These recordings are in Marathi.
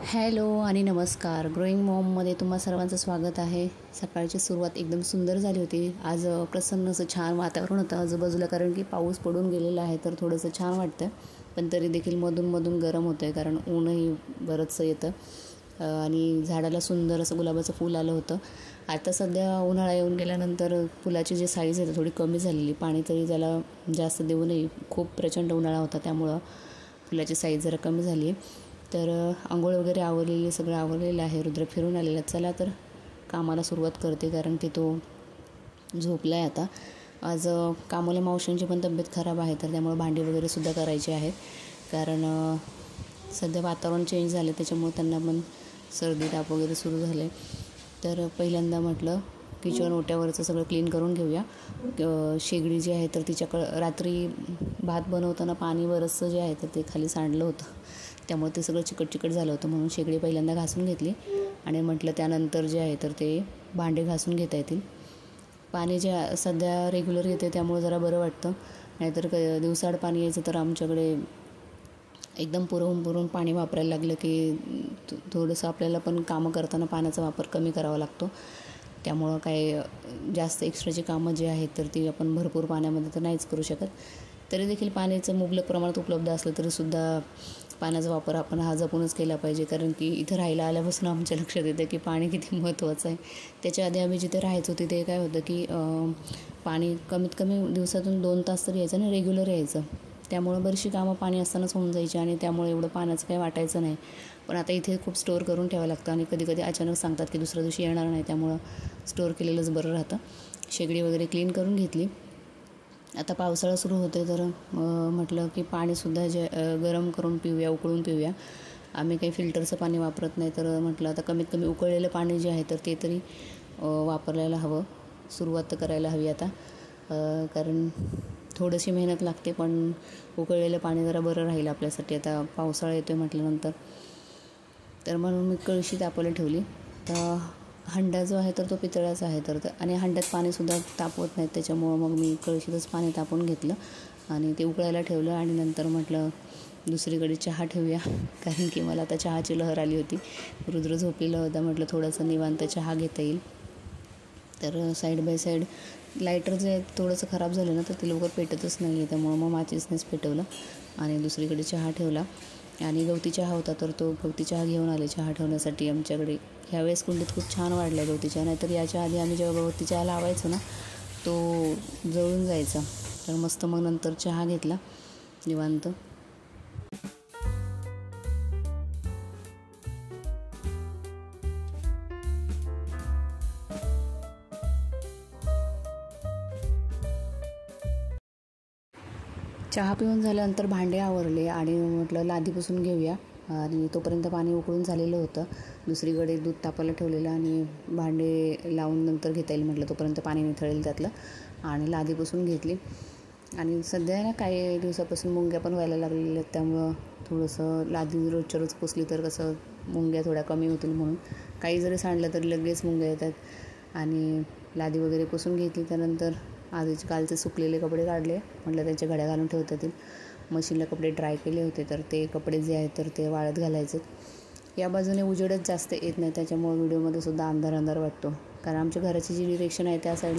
हॅलो आणि नमस्कार. ग्रोईंग मॉममध्ये तुम्हा सर्वांचं स्वागत आहे. सकाळची सुरुवात एकदम सुंदर झाली होती. आज प्रसन्न असं छान वातावरण होतं आजूबाजूला, कारण की पाऊस पडून गेलेला आहे, तर थोडंसं छान वाटतं. पण तरी देखील मधून गरम होतं आहे, कारण ऊनही बरंचसं येतं. आणि झाडाला सुंदर असं गुलाबाचं फूल आलं होतं. आता सध्या उन्हाळा येऊन गेल्यानंतर फुलाची जी साईज आहे थोडी कमी झालेली. पाणी तरी त्याला जास्त देऊ नये, खूप प्रचंड उन्हाळा होता, त्यामुळं फुलाची साईज जरा कमी झाली आहे. तर आंघोळ वगैरे आवरलेली, सगळं आवरलेलं आहे. रुद्र फिरून आलेला. चला तर कामाला सुरुवात करते, कारण की तो झोपला आहे आता. आज कामोल्या मावशींची पण तब्येत खराब आहे, तर त्यामुळे भांडी वगैरे सुद्धा करायची आहेत, कारण सध्या वातावरण चेंज झाले, त्याच्यामुळे त्यांना पण सर्दी ताप वगैरे सुरू झाले. तर पहिल्यांदा म्हटलं किचन ओट्यावरचं सगळं क्लीन करून घेऊया. शेगडी जी आहे तर तिच्याकडं रात्री भात बनवताना पाणी बरंचसं जे आहे तर ते खाली सांडलं होतं, त्यामुळे ते सगळं चिकट झालं होतं. म्हणून शेगडी पहिल्यांदा घासून घेतली आणि म्हटलं त्यानंतर जे आहे तर ते भांडे घासून घेता येतील. पाणी जे सध्या रेग्युलर येते त्यामुळे जरा बरं वाटतं, नाहीतर दिवसाआड पाणी यायचं तर आमच्याकडे एकदम पुरवून पाणी वापरायला लागलं की थोडंसं आपल्याला पण कामं करताना पाण्याचा वापर कमी करावा लागतो. त्यामुळं काय जास्त एक्स्ट्राची कामं जी आहेत तर ती आपण भरपूर पाण्यामध्ये तर नाहीच करू शकत. तरी देखील पाण्याचं मुबलक प्रमाणात उपलब्ध असलं तरीसुद्धा पाण्याचा वापर आपण हा जपूनच केला पाहिजे, कारण की इथं राहायला आल्यापासून आमच्या लक्षात येतं की पाणी किती महत्त्वाचं आहे. त्याच्या आधी आम्ही जिथे राहायचो तिथे काय होतं की पाणी कमीत कमी दिवसातून 2 तास तरी यायचं आणि रेग्युलर यायचं. त्यामुळं बरीचशी कामं पाणी असतानाच होऊन जायची आणि त्यामुळे एवढं पाण्याचं काही वाटायचं नाही. पण आता इथे खूप स्टोअर करून ठेवावं लागतं आणि कधी अचानक सांगतात की दुसऱ्या दिवशी येणार नाही, त्यामुळं स्टोअर केलेलंच बरं राहतं. शेगडी वगैरे क्लीन करून घेतली. आता पावसाळा सुरू होते, तर म्हटलं की पाणीसुद्धा गरम करून पिऊया, उकळून पिऊया. आम्ही काही फिल्टरचं पाणी वापरत नाही, तर म्हटलं आता कमीत कमी उकळलेलं पाणी जे आहे तर ते तरी वापरायला हवं. सुरुवात तर करायला हवी आता, कारण थोडीशी मेहनत लागते, पण उकळलेलं पाणी जरा बरं राहील आपल्यासाठी. आता पावसाळा येतो आहे म्हटल्यानंतर, तर म्हणून मी कळशी तापवायला ठेवली. तर हंडा जो आहे तर तो पितळाचा आहे, तर आणि हंड्यात पाणीसुद्धा तापवत नाहीत, त्याच्यामुळं मग मी कळशीतच पाणी तापवून घेतलं आणि ते उकळायला ठेवलं. आणि नंतर म्हटलं दुसरीकडे चहा ठेवूया, कारण की मला आता चहाची लहर आली होती. रुद्र झोपलेला होता, म्हटलं थोडंसं निवांत चहा घेता येईल. तर साईड बाय साईड लायटर जे थोडंसं खराब झालं ना, तर ते लवकर पेटतच नाही आहे, त्यामुळं मग माचीसनेच पेटवलं आणि दुसरीकडे चहा ठेवला. आणि गवती चहा होता, तर तो गवती चहा घेऊन आले चहा ठेवण्यासाठी आमच्याकडे. ह्यावेळेस कुंडीत खूप छान वाढला आहे गवती चहा, नाहीतर याच्या आधी आम्ही जेव्हा गवती चहा लावायचो ना तो जळून जायचा. तर मस्त मग नंतर चहा घेतला निवांत. चहा पिऊन झाल्यानंतर भांडे आवरले आणि म्हटलं लादी पुसून घेऊया, आणि तोपर्यंत पाणी उकळून झालेलं होतं. दुसरीकडे दूध तापायला ठेवलेलं आणि भांडे लावून नंतर घेता येईल म्हटलं, तोपर्यंत पाणी निथळेल त्यातलं. आणि लादी पुसून घेतली. आणि सध्या ना काही दिवसापासून मुंग्या पण व्हायला लागलेल्या आहेत, त्यामुळं थोडंसं लादी रोजच्या रोज पुसली तर कसं मुंग्या थोड्या कमी होतील म्हणून. काही जरी सांडलं तरी लगेच मुंग्या येतात. आणि लादी वगैरे पुसून घेतली. त्यानंतर आधीचे कालचे सुकलेले कपडे काढले, म्हटलं त्यांच्या घड्या घालून ठेवता येतील. मशीनला कपडे ड्राय केले होते, तर ते कपडे जे आहेत तर ते वाळत घालायचे. या बाजूने उजेडच जास्त येत नाही, त्याच्यामुळे व्हिडिओमध्ये सुद्धा अंधार वाटतो, कारण आमच्या घराची जी डिरेक्शन आहे त्या साईड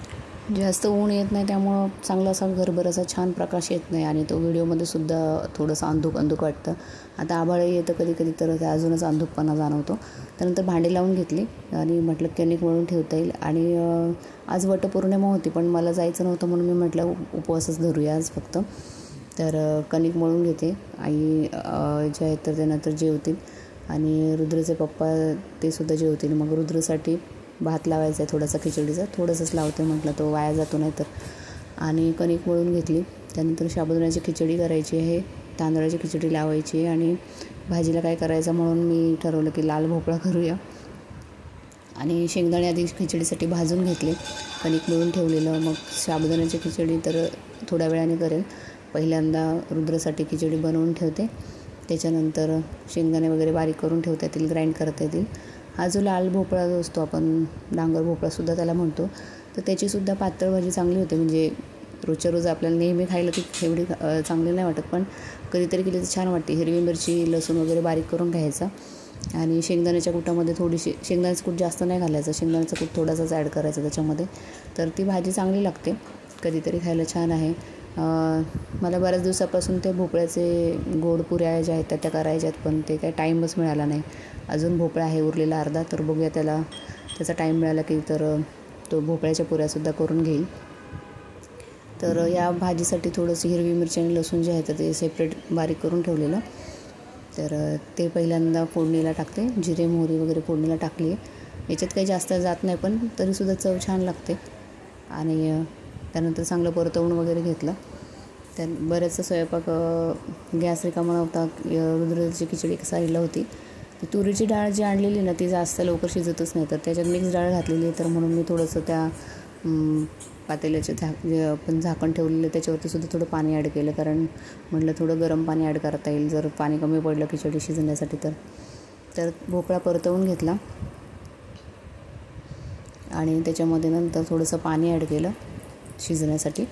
जास्त ऊन येत नाही, त्यामुळं चांगला असा घरभर असा छान प्रकाश येत नाही आणि तो व्हिडिओमध्ये सुद्धा थोडंसं अंधुक वाटतं. आता आभाळही येतं कधी तर ते अजूनच अंधुकपणा जाणवतो. त्यानंतर भांडी लावून घेतली आणि म्हटलं कणिक मळून ठेवता येईल. आणि आज वटपौर्णिमा होती, पण मला जायचं नव्हतं म्हणून मी म्हटलं उपवासच धरूया आज फक्त. तर कणिक मळून घेते. आई जे आहेत तर ते नंतर जेवतील आणि रुद्रचे पप्पा ते सुद्धा जेवतील. मग रुद्रसाठी भात लावायचा आहे थोडासा, खिचडीचा थोडंसंच लावते, म्हटलं तो वाया जातो नाही तर. आणि कणिक मळून घेतली. त्यानंतर साबुदाण्याची खिचडी करायची आहे, तांदळाची खिचडी लावायची आहे. आणि भाजीला काय करायचं म्हणून मी ठरवलं की लाल भोपळा करूया. आणि शेंगदाणे आधी खिचडीसाठी भाजून घेतले, कणिक मळून ठेवलेलं. मग साबुदाण्याची खिचडी तर थोड्या वेळाने करेल. पहिल्यांदा रुद्रासाठी खिचडी बनवून ठेवते, त्याच्यानंतर शेंगदाणे वगैरे बारीक करून ठेवता येतील, ग्राइंड करता येतील. हा जो लाल भोपळा जो असतो, आपण डांगर भोपळासुद्धा त्याला म्हणतो, तर त्याचीसुद्धा पातळ भाजी चांगली होते. म्हणजे रोजच्या रोज आपल्याला नेहमी खायला ती एवढी चांगली नाही वाटत, पण कधीतरी केली तर छान वाटते. हिरवी मिरची लसूण वगैरे बारीक करून घ्यायचा आणि शेंगदाण्याच्या कुटामध्ये थोडीशी शेंगदाण्याचं कूट जास्त नाही घालायचं, शेंगदाण्याचं कूट थोडासाच ॲड करायचं त्याच्यामध्ये, तर ती भाजी चांगली लागते, कधीतरी खायला छान आहे. मला बऱ्याच दिवसापासून ते भोपळ्याचे गोड पुऱ्या ज्या आहेत त्या करायच्या आहेत, पण ते काही टाईमच मिळाला नाही. अजून भोपळा आहे उरलेला अर्धा, तर बघूया त्याचा टाईम मिळाला की तर तो भोपळ्याच्या पुऱ्यासुद्धा करून घेईल. तर या भाजीसाठी थोडंसं हिरवी मिरची आणि लसूण जे आहे तर ते सेपरेट बारीक करून ठेवलेलं. तर ते पहिल्यांदा फोडणीला टाकते, जिरे मोहरी वगैरे फोडणीला टाकली आहे. याच्यात काही जास्त जात नाही, पण तरीसुद्धा चव छान लागते. आणि त्यानंतर चांगलं परतवून वगैरे घेतलं. तर बऱ्याचसा स्वयंपाक गॅस रिकामा नव्हता. रुद्राची खिचडी एक साईडला होती. ती तुरीची डाळ जी आणलेली ना ती जास्त लवकर शिजतच नाही, तर त्याच्यात मिक्स डाळ घातलेली आहे. तर म्हणून मी थोडंसं त्या पातेल्याचे जे आपण झाकण ठेवलेलं त्याच्यावरती सुद्धा थोडं पाणी ॲड केलं, कारण म्हटलं थोडं गरम पाणी ॲड करता येईल जर पाणी कमी पडलं खिचडी शिजण्यासाठी. तर भोपळा परतवून घेतला आणि त्याच्यामध्ये नंतर थोडंसं पाणी ॲड केलं शिजण्यासाठी.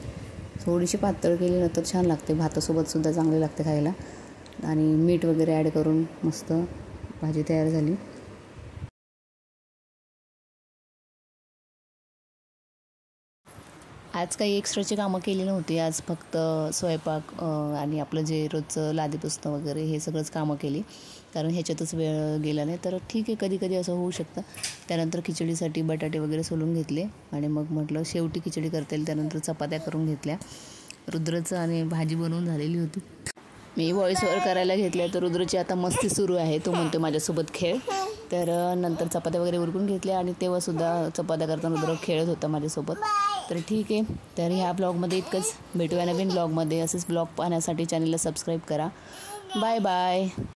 थोडीशी पातळ केली नंतर छान लागते, भातासोबतसुद्धा चांगले लागते खायला. आणि मीठ वगैरे ॲड करून मस्त भाजी तयार झाली. आज काही एक्स्ट्राची कामं केली नव्हती. आज फक्त स्वयंपाक आणि आपलं जे रोजचं लादीपुसणं वगैरे हे सगळंच कामं केली, कारण ह्याच्यातच वेळ गेला नाही. तर ठीक आहे, कधी कधी असं होऊ शकतं. त्यानंतर खिचडीसाठी बटाटे वगैरे सोलून घेतले आणि मग म्हटलं शेवटी खिचडी करता येईल. त्यानंतर चपात्या करून घेतल्या. रुद्रचं आणि भाजी बनवून झालेली होती. मी व्हॉईस ओव्हर करायला घेतल्या, तर रुद्रची आता मस्ती सुरू आहे. तो म्हणतो माझ्यासोबत खेळ. तर नंतर चपात्या वगैरे उरकून घेतल्या आणि तेव्हासुद्धा चपात्या करताना रुद्र खेळत होता माझ्यासोबत. तर ठीक आहे, तर ह्या ब्लॉगमध्ये इतकंच. भेटूया नवीन ब्लॉगमध्ये. असेच ब्लॉग पाहण्यासाठी चॅनलला सबस्क्राईब करा. Bye bye.